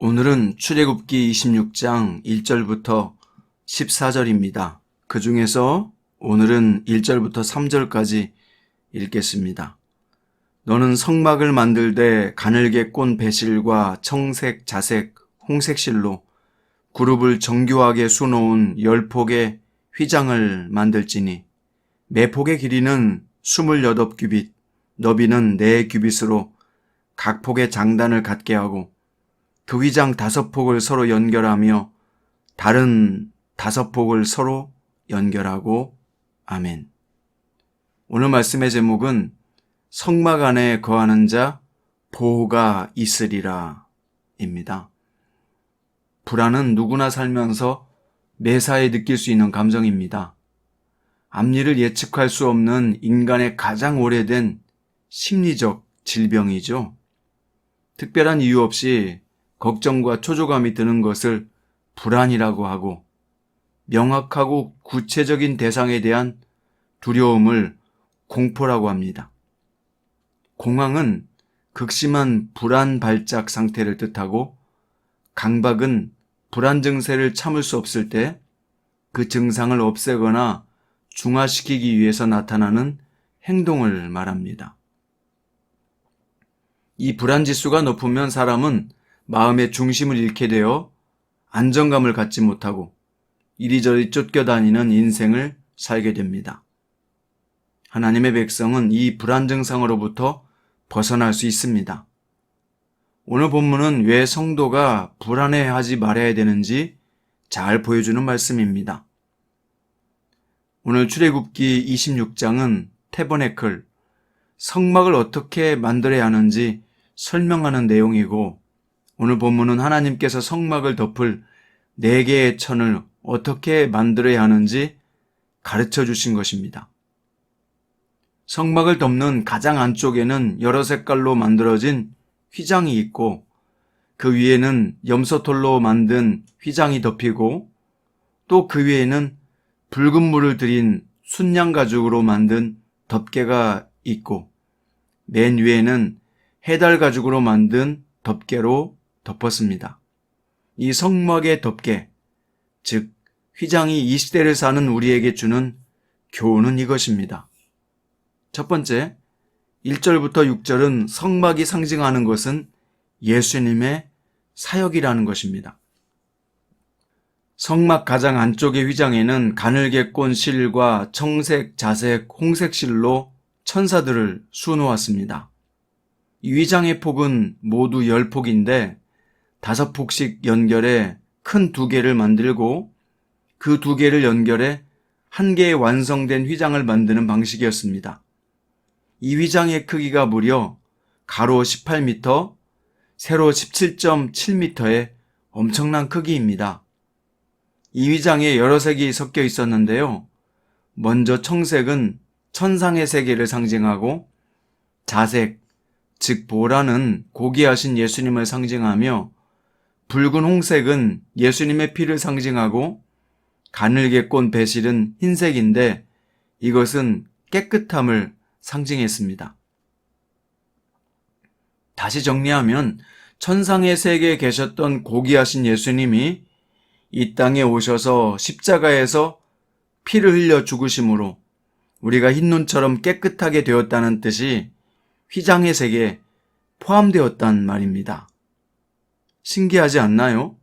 오늘은 출애굽기 26장 1절부터 14절입니다. 그 중에서 오늘은 1절부터 3절까지 읽겠습니다. 너는 성막을 만들되 가늘게 꼰 배실과 청색, 자색, 홍색실로 그룹을 정교하게 수놓은 10폭의 휘장을 만들지니 매 폭의 길이는 28규빗, 너비는 4규빗으로 각 폭의 장단을 갖게 하고 그 휘장 5폭을 서로 연결하며 다른 5폭을 서로 연결하고 아멘. 오늘 말씀의 제목은 성막 안에 거하는 자 보호가 있으리라 입니다. 불안은 누구나 살면서 매사에 느낄 수 있는 감정입니다. 앞일을 예측할 수 없는 인간의 가장 오래된 심리적 질병이죠. 특별한 이유 없이 걱정과 초조감이 드는 것을 불안이라고 하고 명확하고 구체적인 대상에 대한 두려움을 공포라고 합니다. 공황은 극심한 불안 발작 상태를 뜻하고 강박은 불안 증세를 참을 수 없을 때 그 증상을 없애거나 중화시키기 위해서 나타나는 행동을 말합니다. 이 불안 지수가 높으면 사람은 마음의 중심을 잃게 되어 안정감을 갖지 못하고 이리저리 쫓겨다니는 인생을 살게 됩니다. 하나님의 백성은 이 불안 증상으로부터 벗어날 수 있습니다. 오늘 본문은 왜 성도가 불안해하지 말아야 되는지 잘 보여주는 말씀입니다. 오늘 출애굽기 26장은 태버네클, 성막을 어떻게 만들어야 하는지 설명하는 내용이고 오늘 본문은 하나님께서 성막을 덮을 4개의 천을 어떻게 만들어야 하는지 가르쳐 주신 것입니다. 성막을 덮는 가장 안쪽에는 여러 색깔로 만들어진 휘장이 있고 그 위에는 염소털로 만든 휘장이 덮이고 또 그 위에는 붉은 물을 들인 순양 가죽으로 만든 덮개가 있고 맨 위에는 해달 가죽으로 만든 덮개로 덮었습니다. 이 성막의 덮개, 즉 휘장이 이 시대를 사는 우리에게 주는 교훈은 이것입니다. 첫 번째, 1절부터 6절은 성막이 상징하는 것은 예수님의 사역이라는 것입니다. 성막 가장 안쪽의 휘장에는 가늘게 꼰 실과 청색, 자색, 홍색 실로 천사들을 수놓았습니다. 이 휘장의 폭은 모두 10폭인데 5폭씩 연결해 큰 2개를 만들고 그 2개를 연결해 한 개의 완성된 휘장을 만드는 방식이었습니다. 이 휘장의 크기가 무려 가로 18m, 세로 17.7m의 엄청난 크기입니다. 이 휘장에 여러 색이 섞여 있었는데요. 먼저 청색은 천상의 세계를 상징하고 자색, 즉 보라는 고귀하신 예수님을 상징하며 붉은 홍색은 예수님의 피를 상징하고 가늘게 꼰 배실은 흰색인데 이것은 깨끗함을 상징했습니다. 다시 정리하면 천상의 세계에 계셨던 고귀하신 예수님이 이 땅에 오셔서 십자가에서 피를 흘려 죽으심으로 우리가 흰눈처럼 깨끗하게 되었다는 뜻이 휘장의 색에 포함되었단 말입니다. 신기하지 않나요?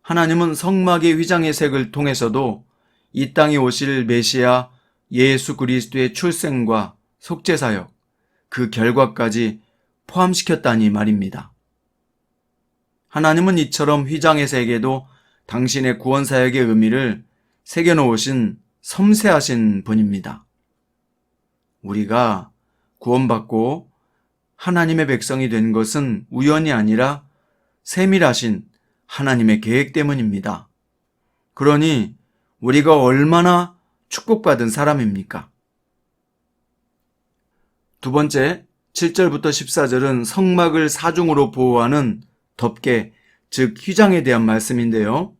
하나님은 성막의 휘장의 색을 통해서도 이 땅에 오실 메시아 예수 그리스도의 출생과 속죄사역, 그 결과까지 포함시켰다니 말입니다. 하나님은 이처럼 휘장의 색에도 당신의 구원사역의 의미를 새겨놓으신 섬세하신 분입니다. 우리가 구원받고 하나님의 백성이 된 것은 우연이 아니라 세밀하신 하나님의 계획 때문입니다. 그러니 우리가 얼마나 축복받은 사람입니까? 두 번째, 7절부터 14절은 성막을 사중으로 보호하는 덮개, 즉 휘장에 대한 말씀인데요.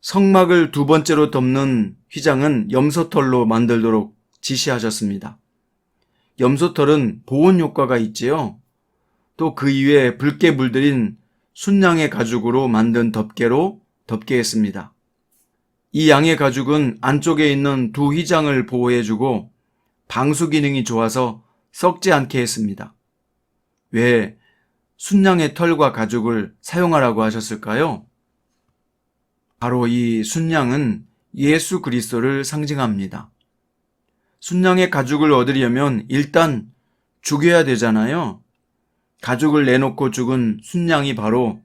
성막을 두 번째로 덮는 휘장은 염소털로 만들도록 지시하셨습니다. 염소털은 보온 효과가 있지요. 또 그 이외에 붉게 물들인 순양의 가죽으로 만든 덮개로 덮게 했습니다. 이 양의 가죽은 안쪽에 있는 두 휘장을 보호해주고 방수 기능이 좋아서 썩지 않게 했습니다. 왜 순양의 털과 가죽을 사용하라고 하셨을까요? 바로 이 순양은 예수 그리스도를 상징합니다. 순양의 가죽을 얻으려면 일단 죽여야 되잖아요. 가죽을 내놓고 죽은 순양이 바로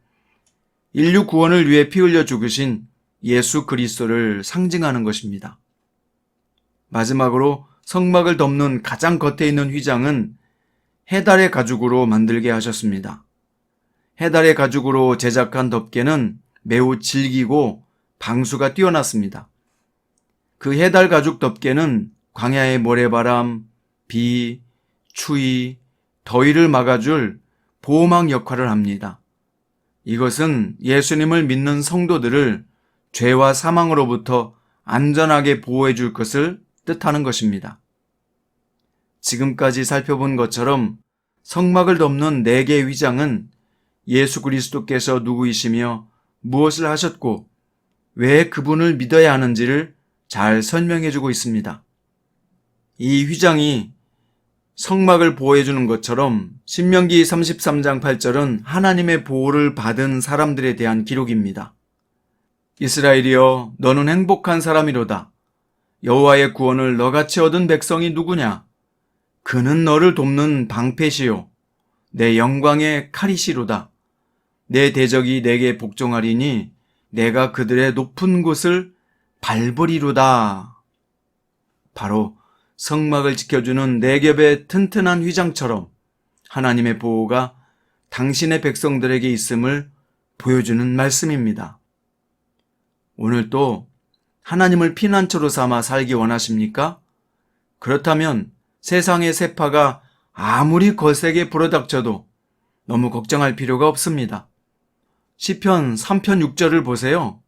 인류 구원을 위해 피 흘려 죽으신 예수 그리스도를 상징하는 것입니다. 마지막으로 성막을 덮는 가장 겉에 있는 휘장은 해달의 가죽으로 만들게 하셨습니다. 해달의 가죽으로 제작한 덮개는 매우 질기고 방수가 뛰어났습니다. 그 해달 가죽 덮개는 광야의 모래바람, 비, 추위, 더위를 막아줄 보호막 역할을 합니다. 이것은 예수님을 믿는 성도들을 죄와 사망으로부터 안전하게 보호해 줄 것을 뜻하는 것입니다. 지금까지 살펴본 것처럼 성막을 덮는 4개의 휘장은 예수 그리스도께서 누구이시며 무엇을 하셨고 왜 그분을 믿어야 하는지를 잘 설명해 주고 있습니다. 이 휘장이 성막을 보호해 주는 것처럼 신명기 33장 8절은 하나님의 보호를 받은 사람들에 대한 기록입니다. 이스라엘이여 너는 행복한 사람이로다. 여호와의 구원을 너같이 얻은 백성이 누구냐? 그는 너를 돕는 방패시요 내 영광의 칼이시로다. 내 대적이 내게 복종하리니 내가 그들의 높은 곳을 밟으리로다. 바로 성막을 지켜주는 4겹의 튼튼한 휘장처럼 하나님의 보호가 당신의 백성들에게 있음을 보여주는 말씀입니다. 오늘 또 하나님을 피난처로 삼아 살기 원하십니까? 그렇다면 세상의 세파가 아무리 거세게 불어닥쳐도 너무 걱정할 필요가 없습니다. 시편 3편 6절을 보세요.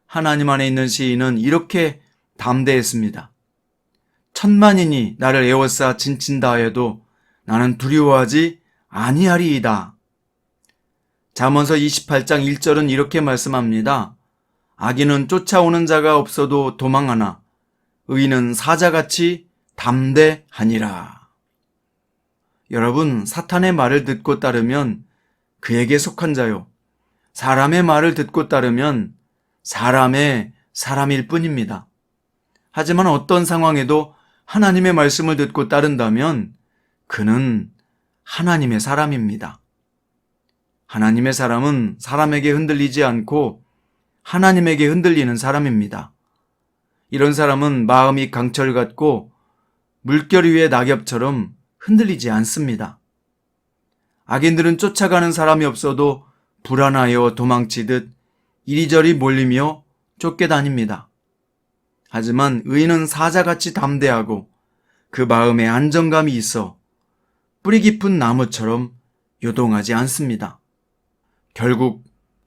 하나님 안에 있는 시인은 이렇게 담대했습니다. 천만인이 나를 에워싸 진친다 하여도 나는 두려워하지 아니하리이다. 잠언서 28장 1절은 이렇게 말씀합니다. 악인은 쫓아오는 자가 없어도 도망하나 의인은 사자같이 담대하니라. 여러분, 사탄의 말을 듣고 따르면 그에게 속한 자요. 사람의 말을 듣고 따르면 사람의 사람일 뿐입니다. 하지만 어떤 상황에도 하나님의 말씀을 듣고 따른다면 그는 하나님의 사람입니다. 하나님의 사람은 사람에게 흔들리지 않고 하나님에게 흔들리는 사람입니다. 이런 사람은 마음이 강철 같고 물결 위의 낙엽처럼 흔들리지 않습니다. 악인들은 쫓아가는 사람이 없어도 불안하여 도망치듯 이리저리 몰리며 쫓겨다닙니다. 하지만 의인은 사자같이 담대하고 그 마음에 안정감이 있어 뿌리 깊은 나무처럼 요동하지 않습니다. 결국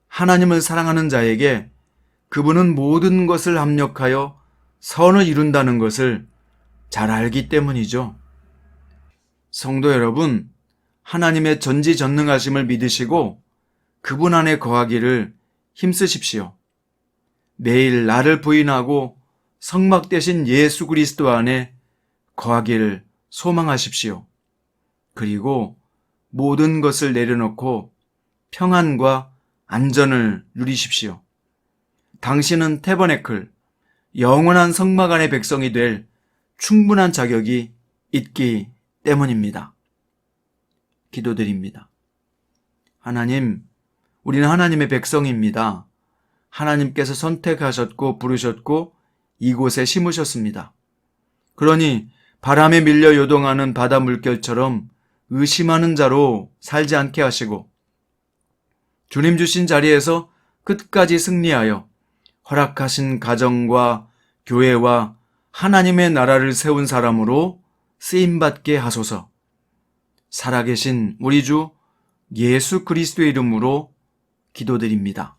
하나님을 사랑하는 자에게 그분은 모든 것을 합력하여 선을 이룬다는 것을 잘 알기 때문이죠. 성도 여러분, 하나님의 전지전능하심을 믿으시고 그분 안에 거하기를 힘쓰십시오. 매일 나를 부인하고 성막 되신 예수 그리스도 안에 거하기를 소망하십시오. 그리고 모든 것을 내려놓고 평안과 안전을 누리십시오. 당신은 태버네클, 영원한 성막 안의 백성이 될 충분한 자격이 있기 때문입니다. 기도드립니다. 하나님, 우리는 하나님의 백성입니다. 하나님께서 선택하셨고 부르셨고 이곳에 심으셨습니다. 그러니 바람에 밀려 요동하는 바다 물결처럼 의심하는 자로 살지 않게 하시고 주님 주신 자리에서 끝까지 승리하여 허락하신 가정과 교회와 하나님의 나라를 세운 사람으로 쓰임받게 하소서. 살아계신 우리 주 예수 그리스도의 이름으로 기도드립니다.